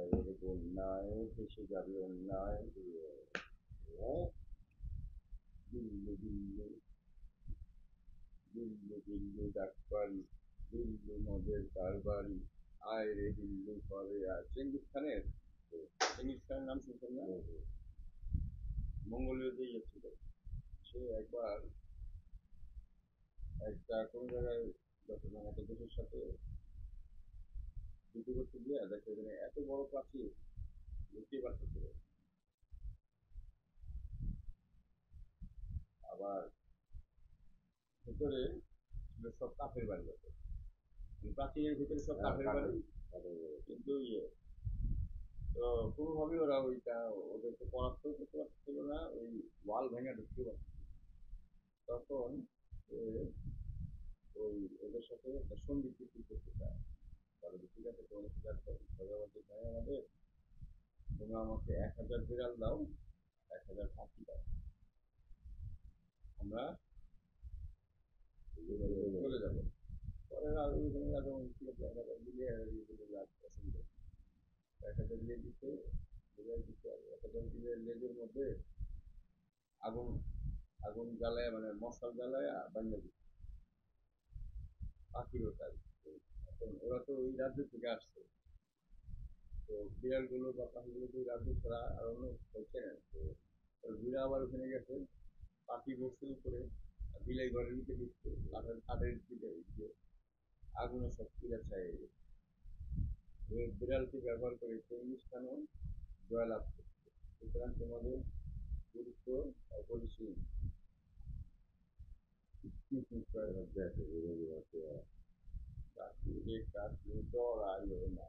গায়ের বন্যায় ভেসে যাবে অন্যায় ও বিল্লু বিল্লু বিল্লু বিল্লু ডাকবাড়ি বিল্লু মদের কারবারি আয় রে বিল্লু করে আয় চেঙ্গিস খানের নাম শুনছেন না? মঙ্গলীয় যে ইয়ে ছিল, সে একবার একটা কোন জায়গায় মানে একটা দেশের সাথে যুদ্ধ করতে গিয়ে দেখে এত বড় প্রাচীর লুকিয়ে পারতেছিল। আবার ভেতরে ছিল সব কাঠের বাড়ি আছে, প্রাচীরের ভিতরে সব কাঠের বাড়ি, কিন্তু ইয়ে তো কোনোভাবেই ওরা ওইটা ওদেরকে পরাস্ত করতে পারছিল না, ওই ওয়াল ভেঙে ঢুকতে পারছিল। তখন ওই ওদের সাথে একটা সন্ধি চুক্তি করতে চায়, তাহলে ঠিক আছে তোমাদের সাথে ভাগাভাগি চাই আমাদের, তোমরা আমাকে 1000 বিড়াল দাও, 1000 পাখি দাও, আমরা চলে যাবো। পরে ওইখানে রাজা ছিল 1000 দিলে পছন্দ 1000 দিয়ে দিতে বিড়াল দিতে 1000 দিলে লেজের মধ্যে আগুন আগুন জ্বালায় মানে মশাল জ্বালায় বান্ধা দিচ্ছে পাখিরও তাই। এখন ওরা তো ওই রাজ্য থেকে আসছে, তো বিড়ালগুলো বা পাখিগুলো তো রাজ্য ছাড়া আর অন্য হচ্ছে না, তো বিড়া আবার ওখানে গেছে, পাখি বসে উপরে, বিলাই ঘরের নিচে দিচ্ছে, কাঠের দিকে আগুনের সব পিড়া ছায় গেছে। ওই বিড়ালকে ব্যবহার করে চেঙ্গিস খানও জয়লাভ করছে। সুতরাং তোমাদের গুরুত্ব অপরিসীম। কাকুরে কাকু ডরাইও না।